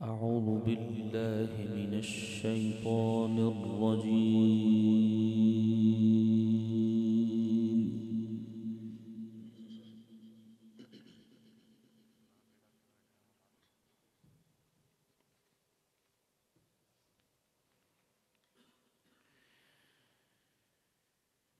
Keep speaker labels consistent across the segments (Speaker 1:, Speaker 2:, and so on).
Speaker 1: أعوذ بالله من الشيطان الرجيم.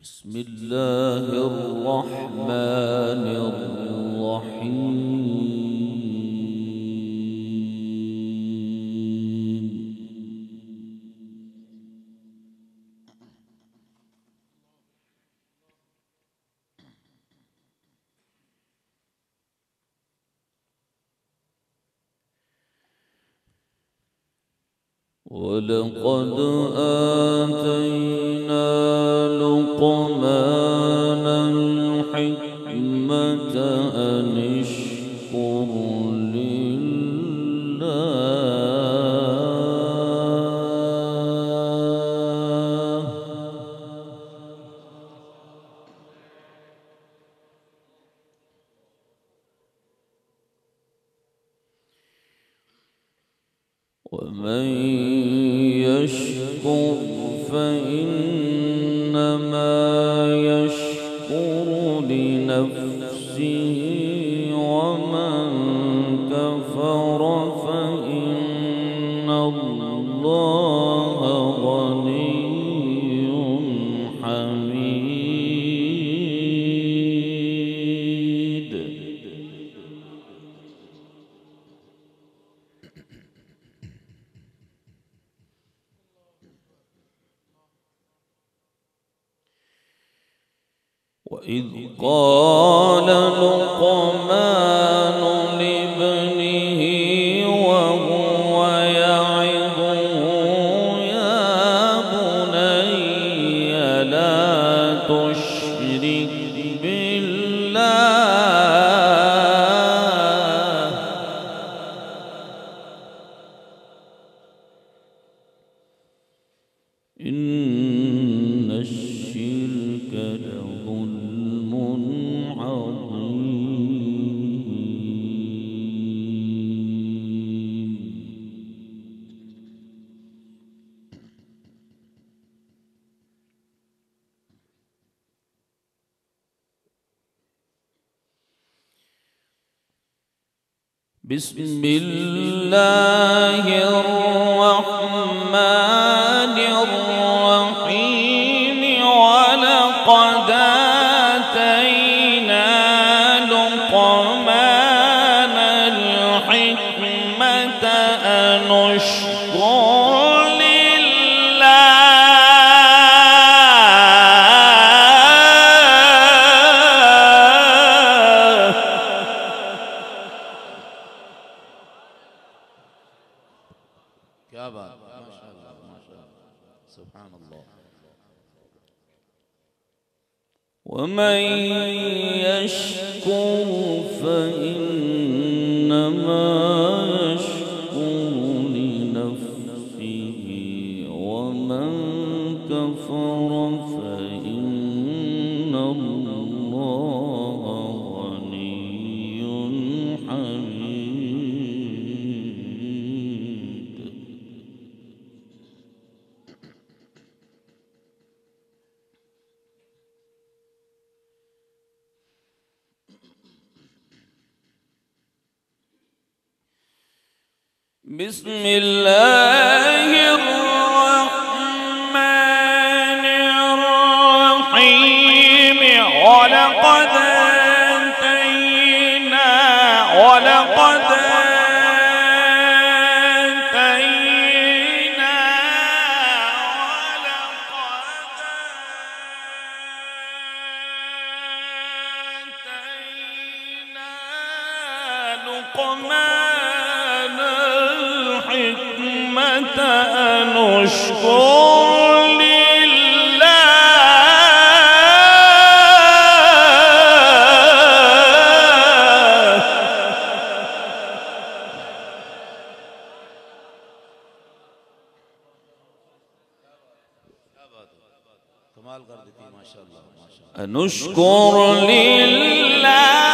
Speaker 1: بسم الله الرحمن الرحيم. ولقد آتينا لقمان الحكمة أن اشكر لله ومن يشكر فإنما يشكر لنفسه ومن كفر فإن الله غني حميد. وإذ قال لقمان لابنه وهو يعظه يا بني لا تشرك بالله إن الشرك لظلم عظيم. بسم الله الرحمن الرحيم. ولقد آتينا لقمان الحكمة أن اشكر يا بابا ما شاء الله ما شاء الله سبحان الله. ومن يشكر فإنما يشكر لنفسه ومن كفر فإن الله غني حميد. بسم الله الرحمن الرحيم. ولقد آتينا لقمان الحكمة أن اشكر لله. कमाल कर देती माशाअल्लाह माशाअल्लाह। أن اشكر لله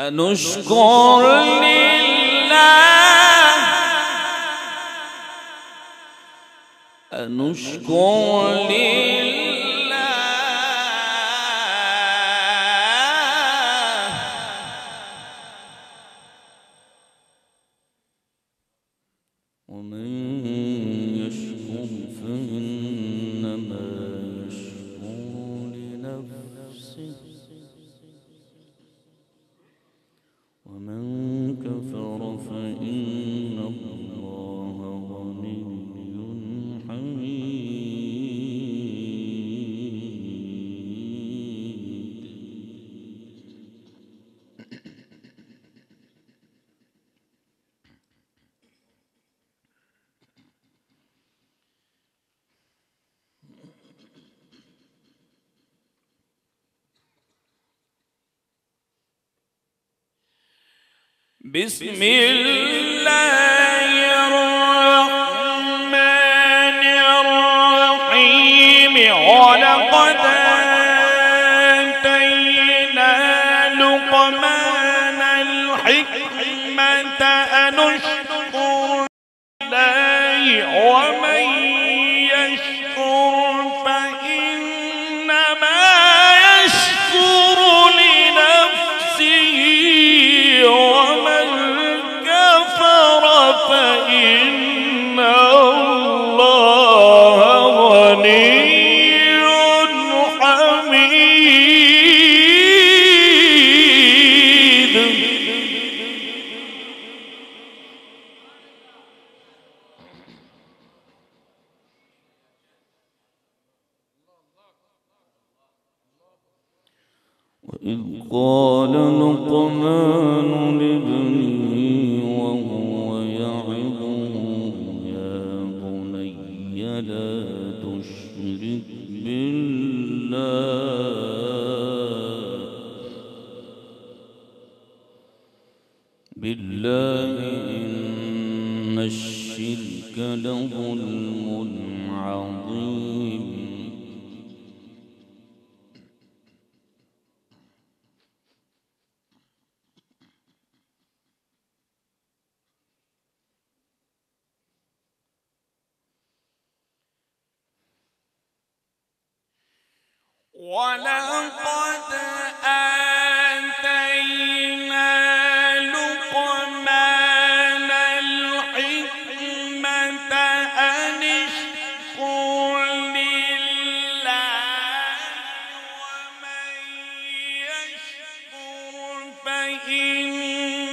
Speaker 2: أنشكر لله أنشكر لله ومن يشكر فإنما يشكر لنفسه ومن كفر فإن الله غني حميد. بسم الله الرحمن الرحيم. ولقد آتينا لقمان الحكمة أن اشكر لله ومن يشكر فإنما يشكر لنفسه ومن كفر فإن الله غني حميد. وإذ قال لقمان لابنه وهو يعظه يا بني لا تشرك بالله إن الشرك لظلم عظيم. ولقد آتينا لقمان الحكمة أن اشكر لله ومن يشكر فإنما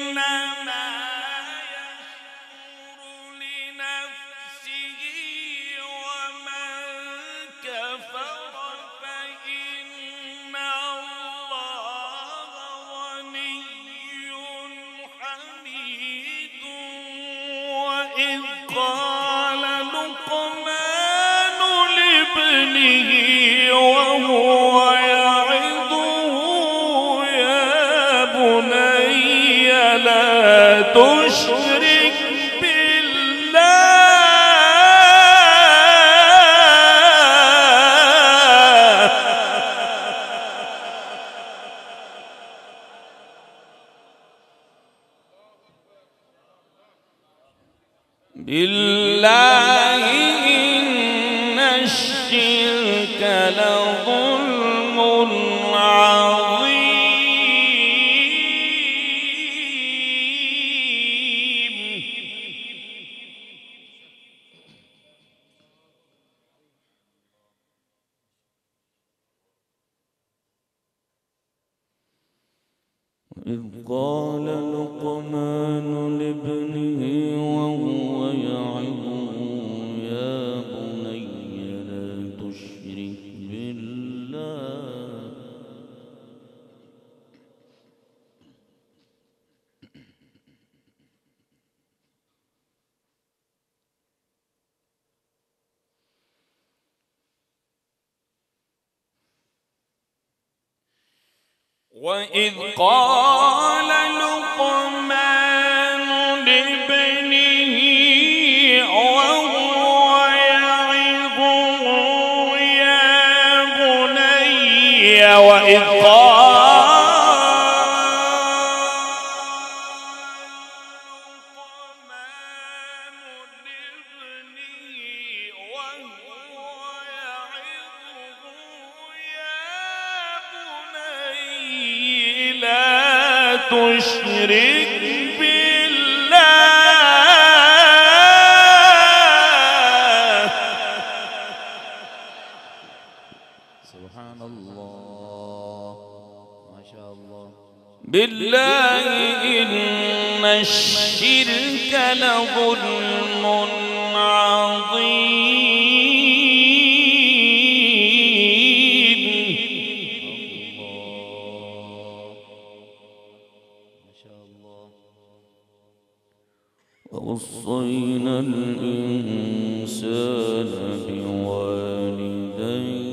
Speaker 2: يشكر لنفسه ومن كفر فإن الله غني حميد. وإذ قال لقمان لابنه وهو يعظه يا بني لا تشرك بالله إن الشرك لظلم عظيم. إذ قال لقمان لابنه وهو يعظه يا بني لا تشرك بالله وإذ قال لقمان لابنه وهو يعظه يا بني وإذ قال تشرك بالله
Speaker 1: سبحان الله ما شاء الله
Speaker 2: بالله إن الشرك لظلم عظيم
Speaker 3: ووصينا الإنسان بوالديه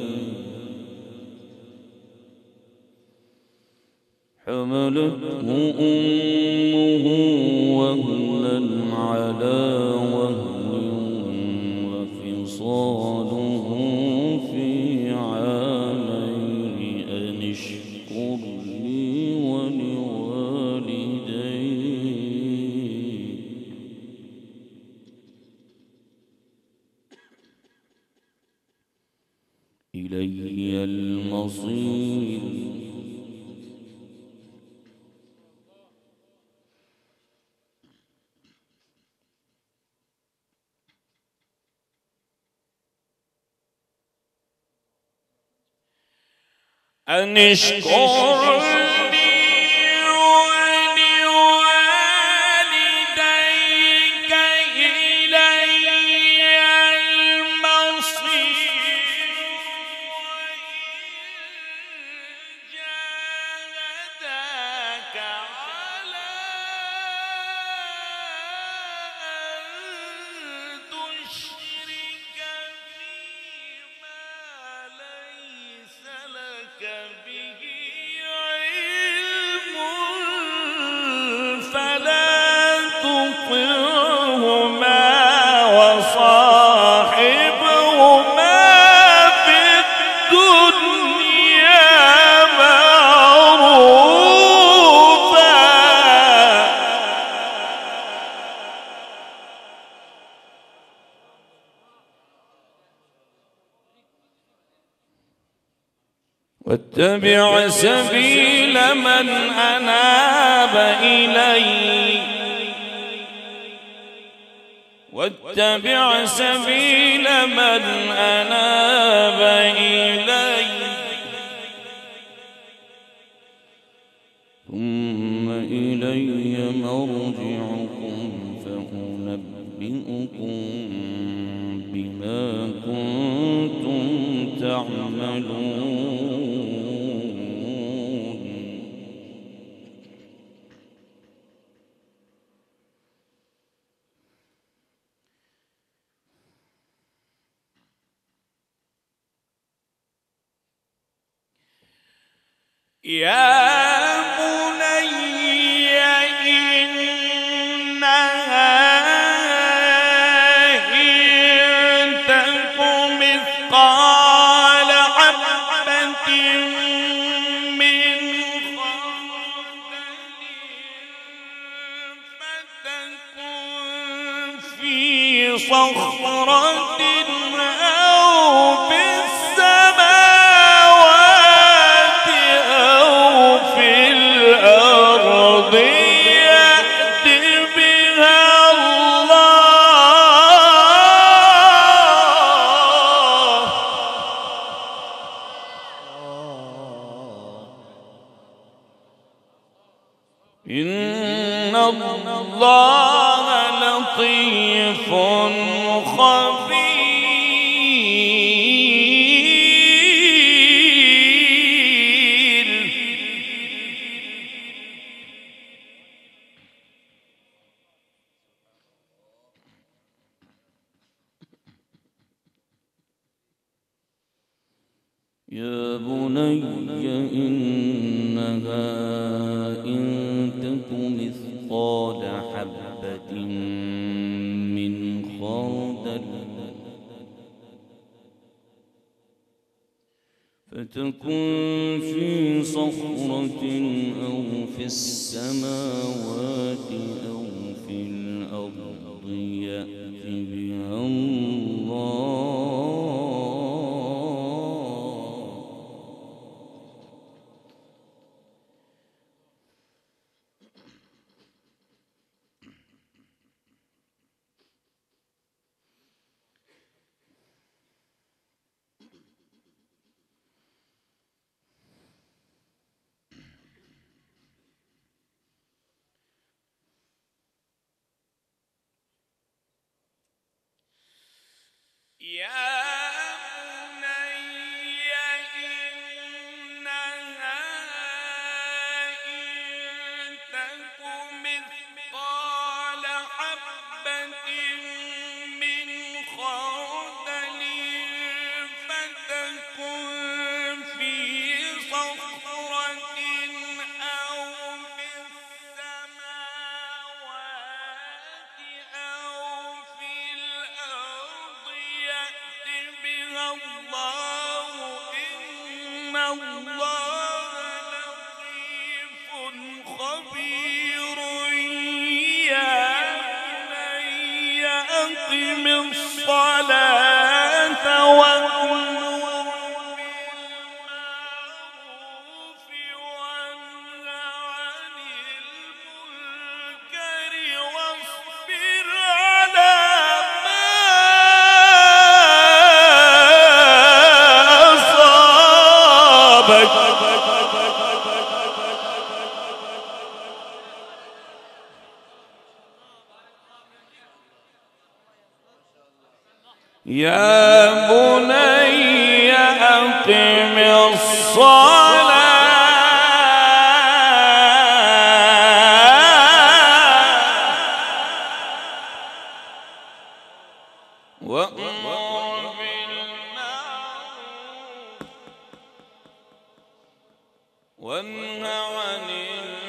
Speaker 3: حملته أمه وهنا على وهن وفصاله في عامين أن اشكر لي ولوالديك إلي المصير
Speaker 2: أن اشكر لي ولوالديك إلي المصير وإن جاهداك على أن تشرك بي ما ليس لك به علم فلا تطعهما وصاحبهما في الدنيا معروفا واتبع سبيل من أناب إلي واتبع سبيل من أناب إلي
Speaker 3: ثم إلي مرجعكم فأنبئكم بما كنتم تعملون
Speaker 2: يا بني إنها إن تك مثقال حبة من خردل فتكن في صخرة أو في السماوات أو في الأرض يأت بها الله إن الله لطيف خبير
Speaker 3: يا بني إنها إن تك مثقال حبة من خردل فتكن في صخرة أو في السماوات أو في الأرض يأت بها الله
Speaker 2: يا بني أقم الصلاة وأمر بالمعروف وانه عن المنكر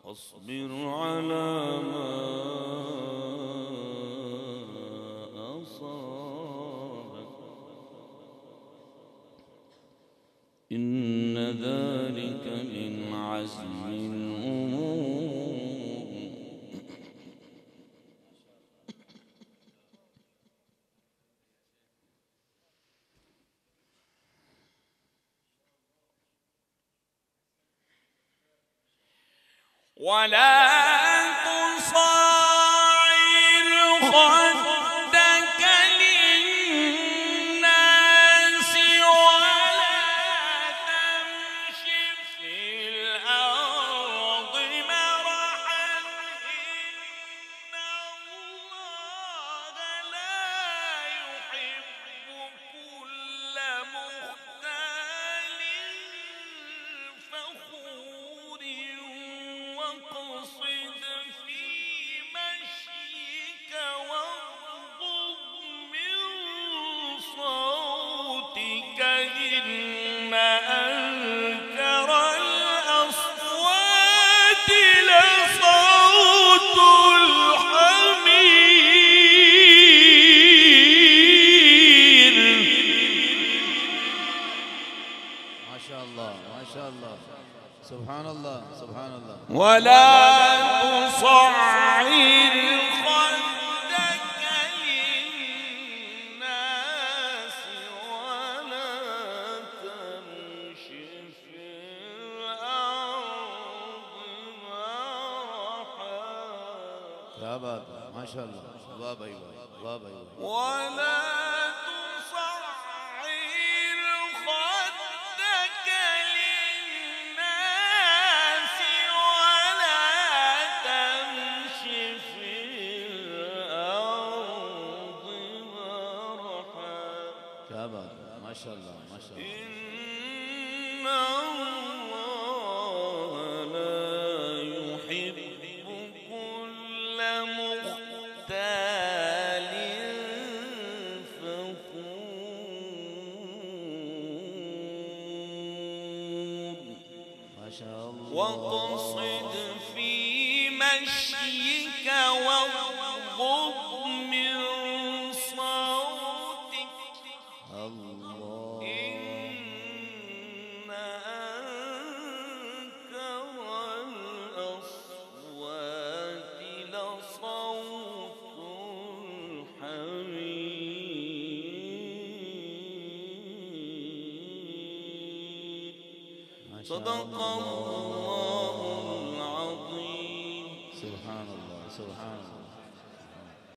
Speaker 2: واصبر على ما أصابك إن ذلك من عزم الأمور ولا تصعر خدك للناس ولا تمش في الأرض مرحا إن الله لا يحب كل مختال فخور واقصد في مشيك واغضض من صوتك إن أنكر الأصوات لصوت الحمير.
Speaker 1: ما شاء الله ما شاء الله سبحان الله سبحان الله.
Speaker 2: ولا تصعر خدك للناس ولا تمش في الأرض مرحا
Speaker 1: يا بابا ما شاء الله بابا ايوه بابا ايوه.
Speaker 2: ولا تصعر خدك للناس ولا تمش في الأرض مرحا
Speaker 1: يا بابا ما شاء الله ما شاء الله.
Speaker 2: إن الله لا يحب كل مختال فخور
Speaker 1: ما شاء الله.
Speaker 2: واقصد في مشيك واغضض من صوتك
Speaker 1: الله
Speaker 2: إن أنكر الأصوات لصوت الحمير.
Speaker 1: ما شاء
Speaker 2: صدق
Speaker 1: الله.
Speaker 2: الله العظيم.
Speaker 1: سبحان الله سبحان الله.